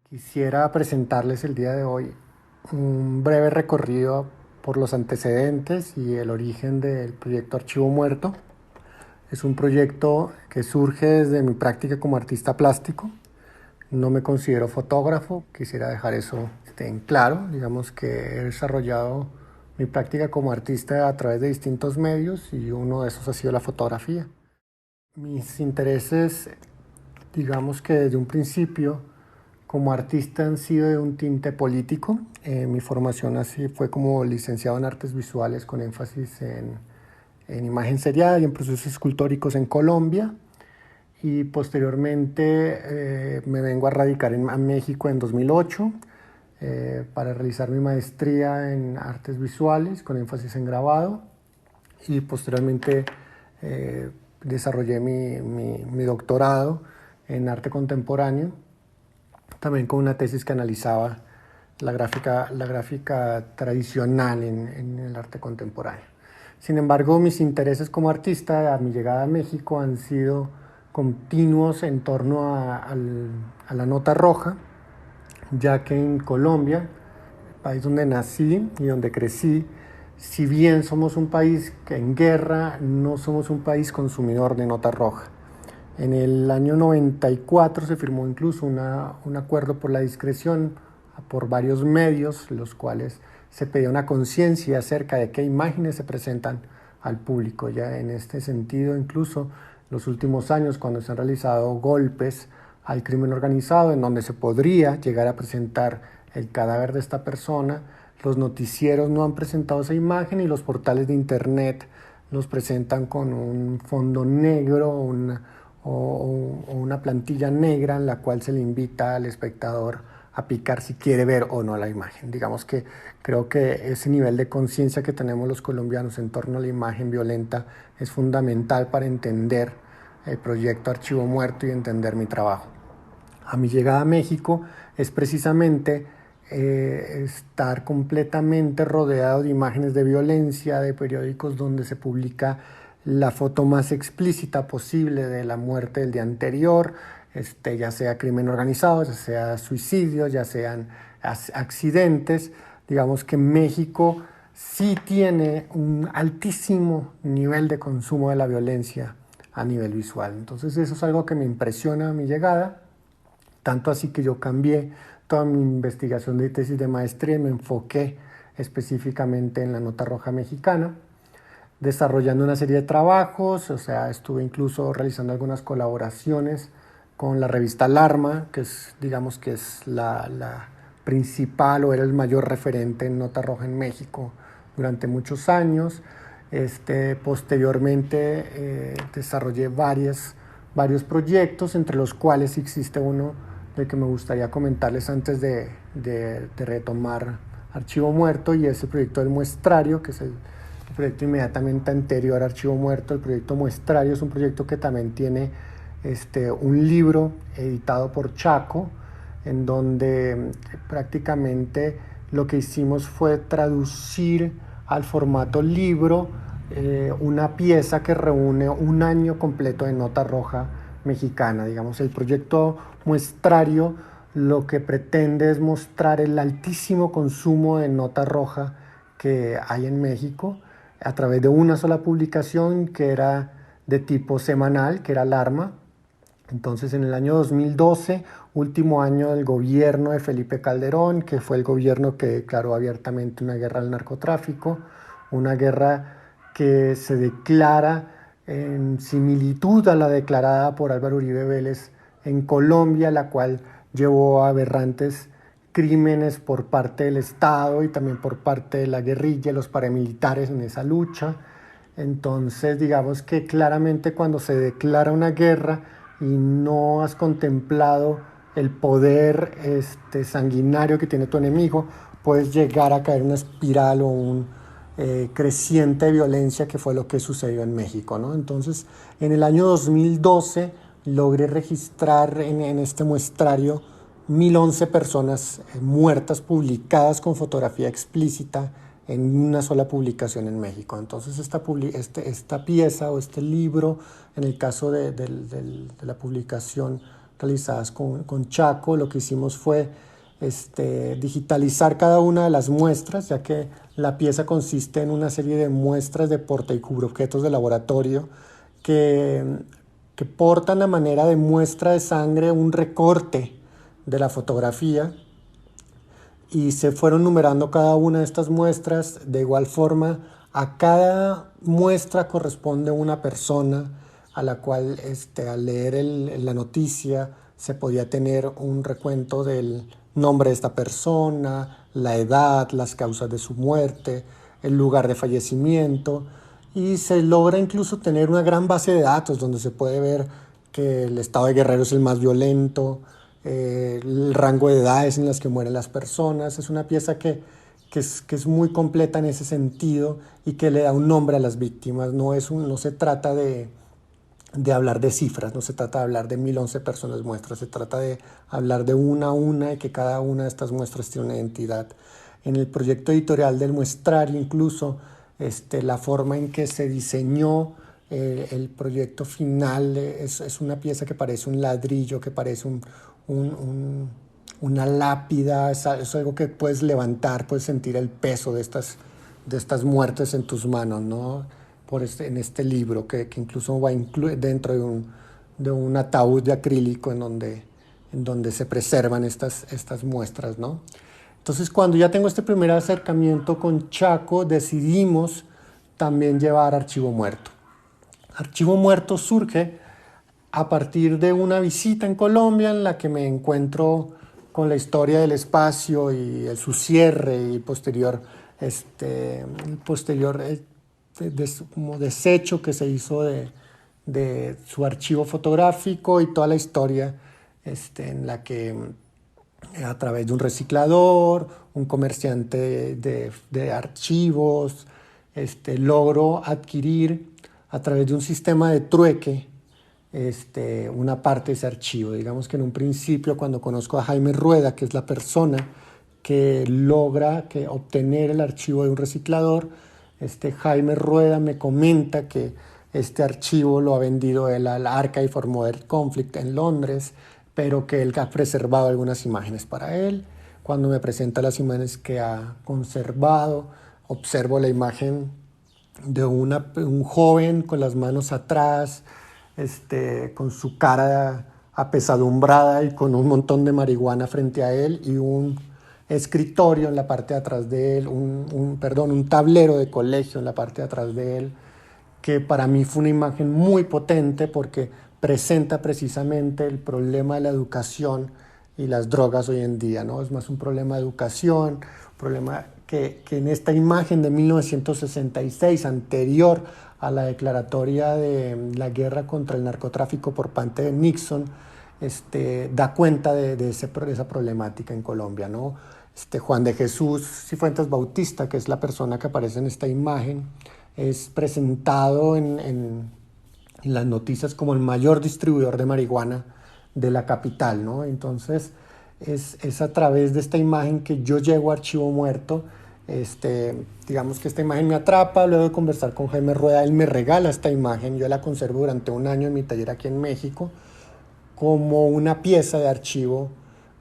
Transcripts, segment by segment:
Quisiera presentarles el día de hoy un breve recorrido por los antecedentes y el origen del proyecto Archivo Muerto. Es un proyecto que surge desde mi práctica como artista plástico. No me considero fotógrafo, quisiera dejar eso en claro. Digamos que he desarrollado mi práctica como artista a través de distintos medios y uno de esos ha sido la fotografía. Mis intereses, digamos que desde un principio, como artista han sido de un tinte político. Mi formación así fue como licenciado en artes visuales con énfasis en imagen serial y en procesos escultóricos en Colombia. Y posteriormente me vengo a radicar en México en 2008 para realizar mi maestría en artes visuales con énfasis en grabado. Y posteriormente desarrollé mi doctorado en arte contemporáneo, también con una tesis que analizaba la gráfica tradicional en el arte contemporáneo. Sin embargo, mis intereses como artista a mi llegada a México han sido continuos en torno a la nota roja, ya que en Colombia, el país donde nací y donde crecí, si bien somos un país que en guerra, no somos un país consumidor de nota roja. En el año 94 se firmó incluso un acuerdo por la discreción por varios medios, los cuales se pedía una conciencia acerca de qué imágenes se presentan al público. Ya en este sentido, incluso los últimos años, cuando se han realizado golpes al crimen organizado, en donde se podría llegar a presentar el cadáver de esta persona, los noticieros no han presentado esa imagen y los portales de internet los presentan con un fondo negro o una plantilla negra en la cual se le invita al espectador a picar si quiere ver o no la imagen. Digamos que creo que ese nivel de conciencia que tenemos los colombianos en torno a la imagen violenta es fundamental para entender el proyecto Archivo Muerto y entender mi trabajo. A mi llegada a México es precisamente estar completamente rodeado de imágenes de violencia, de periódicos donde se publica la foto más explícita posible de la muerte del día anterior, ya sea crimen organizado, ya sea suicidio, ya sean accidentes. Digamos que México sí tiene un altísimo nivel de consumo de la violencia a nivel visual. Entonces eso es algo que me impresiona a mi llegada, tanto así que yo cambié toda mi investigación de tesis de maestría y me enfoqué específicamente en la nota roja mexicana, desarrollando una serie de trabajos. O sea, estuve incluso realizando algunas colaboraciones con la revista Alarma, que es, digamos que es la principal o era el mayor referente en nota roja en México durante muchos años. Posteriormente desarrollé varios proyectos, entre los cuales existe uno del que me gustaría comentarles antes de retomar Archivo Muerto, y es el proyecto del muestrario, que es el proyecto inmediatamente anterior a Archivo Muerto. El proyecto Muestrario es un proyecto que también tiene un libro editado por Chaco, en donde prácticamente lo que hicimos fue traducir al formato libro una pieza que reúne un año completo de nota roja mexicana. Digamos, el proyecto Muestrario lo que pretende es mostrar el altísimo consumo de nota roja que hay en México a través de una sola publicación que era de tipo semanal, que era Alarma. Entonces, en el año 2012, último año del gobierno de Felipe Calderón, que fue el gobierno que declaró abiertamente una guerra al narcotráfico, una guerra que se declara en similitud a la declarada por Álvaro Uribe Vélez en Colombia, la cual llevó a aberrantes crímenes por parte del Estado y también por parte de la guerrilla, los paramilitares en esa lucha. Entonces, digamos que claramente cuando se declara una guerra y no has contemplado el poder sanguinario que tiene tu enemigo, puedes llegar a caer en una espiral o un creciente violencia, que fue lo que sucedió en México, ¿no? Entonces, en el año 2012 logré registrar en este muestrario 1011 personas muertas publicadas con fotografía explícita en una sola publicación en México. Entonces esta pieza o este libro, en el caso de la publicación realizadas con Chaco. Lo que hicimos fue digitalizar cada una de las muestras, ya que la pieza consiste en una serie de muestras de porta y cubreobjetos de laboratorio que, que portan a manera de muestra de sangre un recorte de la fotografía, y se fueron numerando cada una de estas muestras. De igual forma, a cada muestra corresponde una persona a la cual al leer la noticia se podía tener un recuento del nombre de esta persona, la edad, las causas de su muerte, el lugar de fallecimiento, y se logra incluso tener una gran base de datos donde se puede ver que el estado de Guerrero es el más violento, el rango de edades en las que mueren las personas. Es una pieza que es muy completa en ese sentido y que le da un nombre a las víctimas. No se trata de hablar de cifras, no se trata de hablar de 1011 personas muestras, se trata de hablar de una a una y que cada una de estas muestras tiene una identidad. En el proyecto editorial del muestrario, incluso la forma en que se diseñó el proyecto final es una pieza que parece un ladrillo, que parece una lápida. Es algo que puedes levantar, puedes sentir el peso de estas muertes en tus manos, ¿no? En este libro que incluso va dentro de un ataúd de acrílico en donde se preservan estas muestras, ¿no? Entonces, cuando ya tengo este primer acercamiento con Chaco, decidimos también llevar Archivo Muerto. Archivo Muerto surge a partir de una visita en Colombia en la que me encuentro con la historia del espacio y su cierre y posterior como desecho que se hizo de su archivo fotográfico, y toda la historia en la que a través de un reciclador, un comerciante de archivos, logro adquirir a través de un sistema de trueque una parte de ese archivo. Digamos que en un principio, cuando conozco a Jaime Rueda, que es la persona que logra obtener el archivo de un reciclador, Jaime Rueda me comenta que este archivo lo ha vendido él al Archive for Modern Conflict en Londres, pero que él ha preservado algunas imágenes para él. Cuando me presenta las imágenes que ha conservado, observo la imagen de un joven con las manos atrás, con su cara apesadumbrada y con un montón de marihuana frente a él, y un escritorio en la parte de atrás de él, un tablero de colegio en la parte de atrás de él, que para mí fue una imagen muy potente porque presenta precisamente el problema de la educación y las drogas hoy en día, ¿no? Es más un problema de educación, un problema que en esta imagen de 1966, anterior a la declaratoria de la guerra contra el narcotráfico por parte de Nixon, da cuenta de esa problemática en Colombia, ¿no? Juan de Jesús Cifuentes Bautista, que es la persona que aparece en esta imagen, es presentado en las noticias como el mayor distribuidor de marihuana de la capital, ¿no? Entonces es a través de esta imagen que yo llego a Archivo Muerto. Digamos que esta imagen me atrapa. Luego de conversar con Jaime Rueda, él me regala esta imagen. Yo la conservo durante un año en mi taller aquí en México como una pieza de archivo,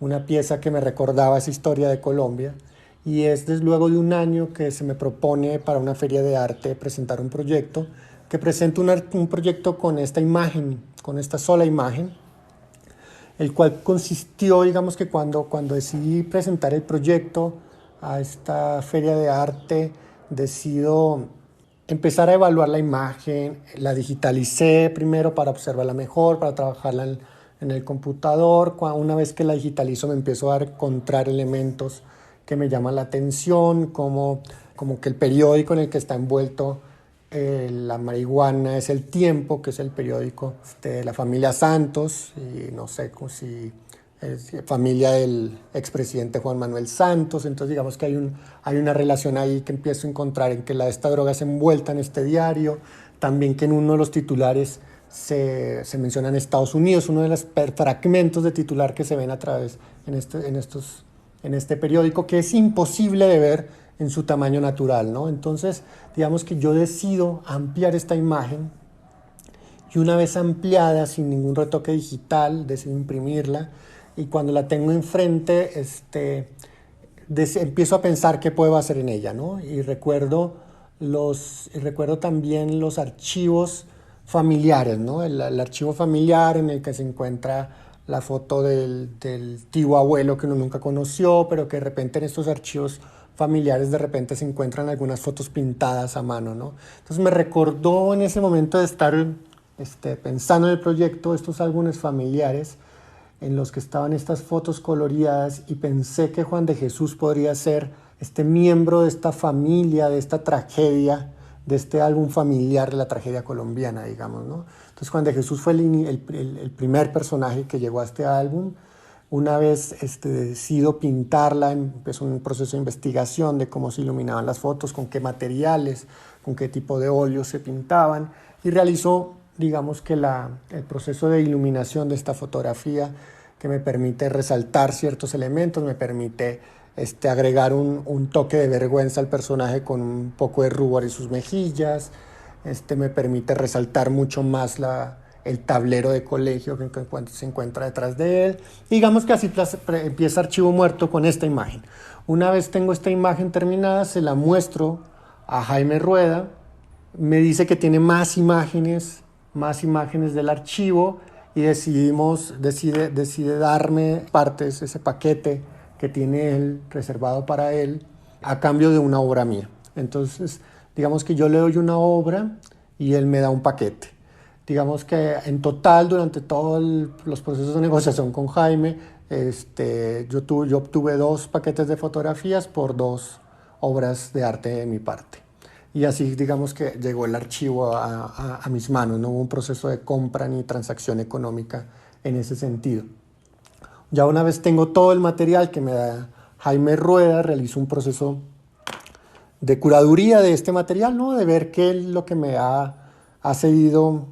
una pieza que me recordaba esa historia de Colombia. Y es desde luego de un año que se me propone para una feria de arte presentar un proyecto, que presento un proyecto con esta imagen, con esta sola imagen, el cual consistió, digamos que cuando decidí presentar el proyecto a esta feria de arte, decido empezar a evaluar la imagen. La digitalicé primero para observarla mejor, para trabajarla en el computador. Una vez que la digitalizo me empiezo a encontrar elementos que me llaman la atención, como que el periódico en el que está envuelto la marihuana es El Tiempo, que es el periódico de la familia Santos, y no sé si es familia del expresidente Juan Manuel Santos. Entonces digamos que hay una relación ahí que empiezo a encontrar, en que esta droga es envuelta en este diario. También que en uno de los titulares se menciona en Estados Unidos, uno de los fragmentos de titular que se ven a través en este periódico, que es imposible de ver en su tamaño natural, ¿no? Entonces, digamos que yo decido ampliar esta imagen Y una vez ampliada, sin ningún retoque digital, decido imprimirla. Y cuando la tengo enfrente, empiezo a pensar qué puedo hacer en ella, ¿no? Y recuerdo también los archivos familiares, ¿no? El archivo familiar en el que se encuentra la foto del tío abuelo que uno nunca conoció, pero que de repente en estos archivos familiares de repente se encuentran algunas fotos pintadas a mano, ¿no? Entonces me recordó en ese momento de estar pensando en el proyecto estos álbumes familiares en los que estaban estas fotos coloridas, y pensé que Juan de Jesús podría ser este miembro de esta familia, de esta tragedia, de este álbum familiar de la tragedia colombiana, digamos, ¿no? Entonces Juan de Jesús fue el primer personaje que llegó a este álbum. Una vez decido pintarla, empezó un proceso de investigación de cómo se iluminaban las fotos, con qué materiales, con qué tipo de óleos se pintaban, y realizó, digamos que el proceso de iluminación de esta fotografía, que me permite resaltar ciertos elementos, me permite agregar un toque de vergüenza al personaje con un poco de rubor en sus mejillas, me permite resaltar mucho más el tablero de colegio que se encuentra detrás de él. Digamos que así empieza Archivo Muerto con esta imagen. Una vez tengo esta imagen terminada, se la muestro a Jaime Rueda, me dice que tiene más imágenes del archivo, y decide darme partes, ese paquete que tiene él reservado para él, a cambio de una obra mía. Entonces, digamos que yo le doy una obra y él me da un paquete. Digamos que en total, durante todos los procesos de negociación con Jaime, yo obtuve 2 paquetes de fotografías por 2 obras de arte de mi parte. Y así, digamos que llegó el archivo a mis manos. No hubo un proceso de compra ni transacción económica en ese sentido. Ya una vez tengo todo el material que me da Jaime Rueda, realizo un proceso de curaduría de este material, ¿no? De ver qué es lo que me ha cedido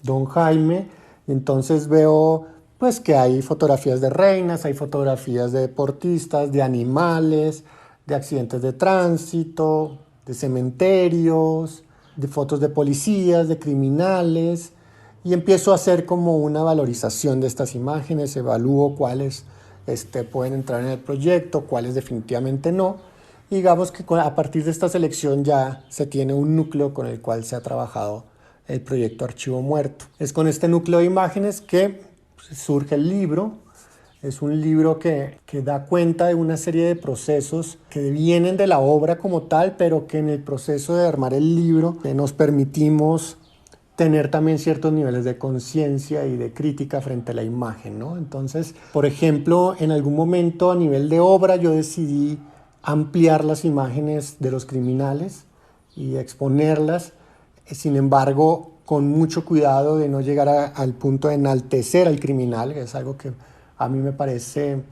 don Jaime. Y entonces veo pues que hay fotografías de reinas, hay fotografías de deportistas, de animales, de accidentes de tránsito, de cementerios, de fotos de policías, de criminales, y empiezo a hacer como una valorización de estas imágenes, evalúo cuáles pueden entrar en el proyecto, cuáles definitivamente no, y digamos que a partir de esta selección ya se tiene un núcleo con el cual se ha trabajado el proyecto Archivo Muerto. Es con este núcleo de imágenes que surge el libro. Es un libro que da cuenta de una serie de procesos que vienen de la obra como tal, pero que en el proceso de armar el libro nos permitimos tener también ciertos niveles de conciencia y de crítica frente a la imagen, ¿no? Entonces, por ejemplo, en algún momento a nivel de obra yo decidí ampliar las imágenes de los criminales y exponerlas, sin embargo, con mucho cuidado de no llegar al punto de enaltecer al criminal, que es algo que a mí me parece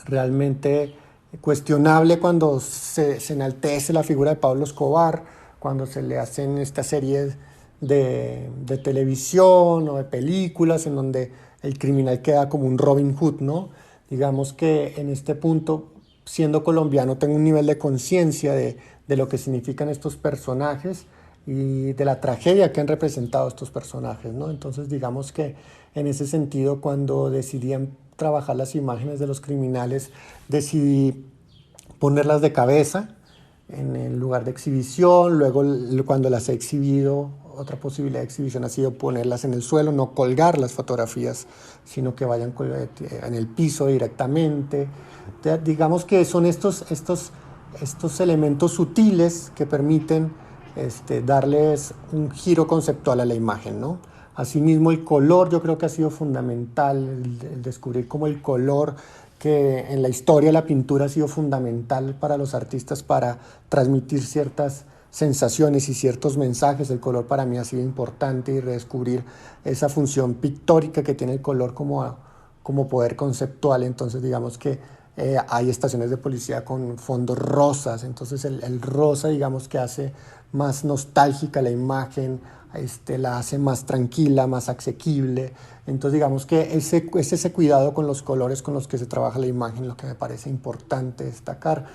realmente cuestionable cuando se enaltece la figura de Pablo Escobar, cuando se le hacen estas series de televisión o de películas en donde el criminal queda como un Robin Hood, ¿no? Digamos que en este punto, siendo colombiano, tengo un nivel de conciencia de lo que significan estos personajes y de la tragedia que han representado estos personajes, ¿no? Entonces, digamos que en ese sentido, cuando decidí trabajar las imágenes de los criminales, decidí ponerlas de cabeza en el lugar de exhibición. Luego, cuando las he exhibido, otra posibilidad de exhibición ha sido ponerlas en el suelo, no colgar las fotografías, sino que vayan en el piso directamente. Digamos que son estos elementos sutiles que permiten darles un giro conceptual a la imagen, ¿no? Asimismo, el color yo creo que ha sido fundamental, el descubrir cómo el color, que en la historia de la pintura ha sido fundamental para los artistas para transmitir ciertas sensaciones y ciertos mensajes. El color para mí ha sido importante, y redescubrir esa función pictórica que tiene el color como poder conceptual. Entonces, digamos que hay estaciones de policía con fondos rosas, entonces el rosa, digamos, que hace más nostálgica la imagen, la hace más tranquila, más asequible. Entonces, digamos que es ese cuidado con los colores con los que se trabaja la imagen lo que me parece importante destacar.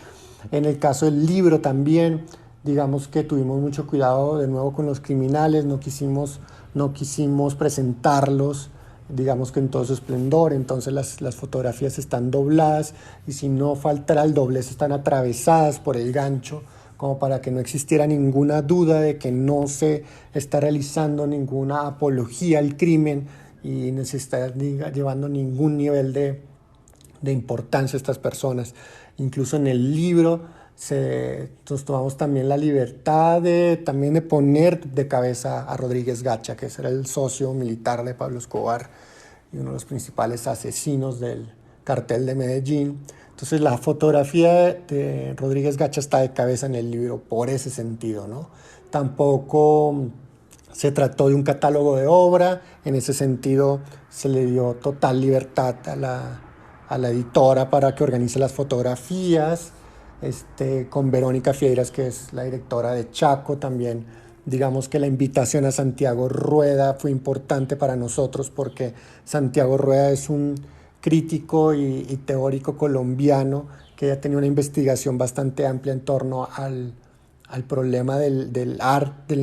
En el caso del libro también, digamos que tuvimos mucho cuidado de nuevo con los criminales, no quisimos presentarlos, digamos que en todo su esplendor, entonces las fotografías están dobladas y si no faltara el doblez están atravesadas por el gancho, como para que no existiera ninguna duda de que no se está realizando ninguna apología al crimen y no se está llevando ningún nivel de importancia a estas personas. Incluso en el libro nos tomamos también la libertad también de poner de cabeza a Rodríguez Gacha, que era el socio militar de Pablo Escobar y uno de los principales asesinos del cartel de Medellín. Entonces la fotografía de Rodríguez Gacha está de cabeza en el libro por ese sentido, ¿no? Tampoco se trató de un catálogo de obra, en ese sentido se le dio total libertad a la editora para que organice las fotografías, con Verónica Fieiras, que es la directora de Chaco también. Digamos que la invitación a Santiago Rueda fue importante para nosotros porque Santiago Rueda es un crítico y teórico colombiano que ha tenido una investigación bastante amplia en torno al problema del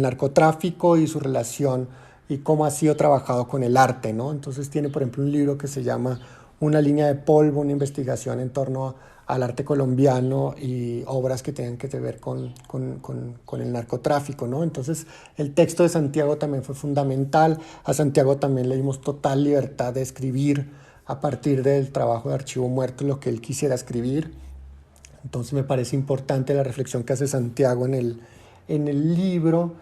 narcotráfico y su relación y cómo ha sido trabajado con el arte, ¿no? Entonces tiene, por ejemplo, un libro que se llama Una línea de polvo, una investigación en torno al arte colombiano y obras que tienen que ver con el narcotráfico, ¿no? Entonces el texto de Santiago también fue fundamental. A Santiago también le dimos total libertad de escribir a partir del trabajo de Archivo Muerto lo que él quisiera escribir. Entonces me parece importante la reflexión que hace Santiago en el libro.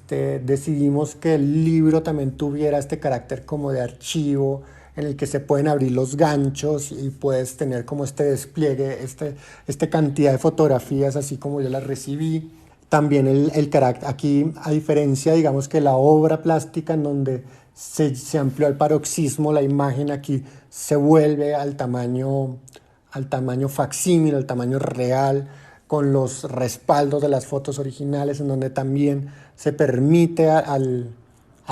Decidimos que el libro también tuviera este carácter como de archivo, en el que se pueden abrir los ganchos y puedes tener como este despliegue, esta cantidad de fotografías así como yo las recibí. También el carácter, aquí a diferencia digamos que la obra plástica en donde se amplió al paroxismo, la imagen aquí se vuelve al tamaño facsímil, al tamaño real, con los respaldos de las fotos originales, en donde también se permite al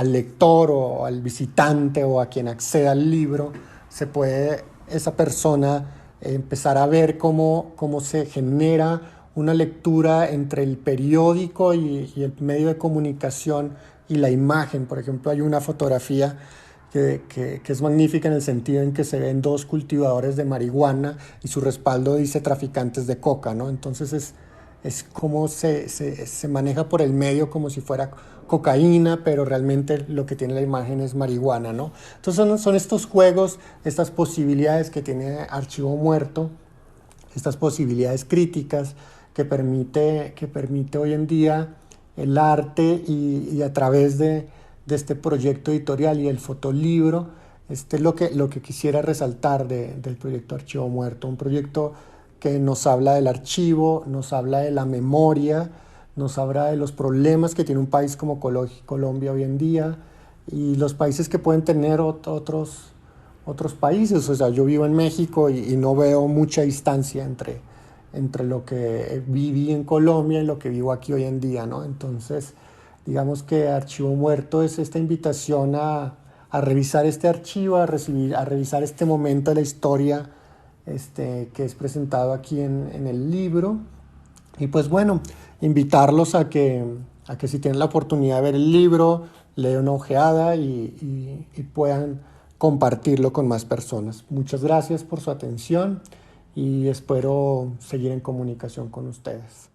lector o al visitante o a quien acceda al libro, se puede esa persona empezar a ver cómo se genera una lectura entre el periódico y el medio de comunicación y la imagen. Por ejemplo, hay una fotografía que es magnífica en el sentido en que se ven dos cultivadores de marihuana y su respaldo dice traficantes de coca, ¿no? Entonces es como se maneja por el medio como si fuera cocaína, pero realmente lo que tiene la imagen es marihuana, ¿no? Entonces son estos juegos, estas posibilidades que tiene Archivo Muerto, estas posibilidades críticas que permite hoy en día el arte y a través de este proyecto editorial y el fotolibro, es lo que quisiera resaltar del proyecto Archivo Muerto, un proyecto que nos habla del archivo, nos habla de la memoria, nos habla de los problemas que tiene un país como Colombia hoy en día y los países que pueden tener otros países. O sea, yo vivo en México y no veo mucha distancia entre lo que viví en Colombia y lo que vivo aquí hoy en día, ¿no? Entonces, digamos que Archivo Muerto es esta invitación a revisar este archivo, a revisar este momento de la historia que es presentado aquí en el libro. Y pues bueno, invitarlos a que si tienen la oportunidad de ver el libro, lean una ojeada y puedan compartirlo con más personas. Muchas gracias por su atención y espero seguir en comunicación con ustedes.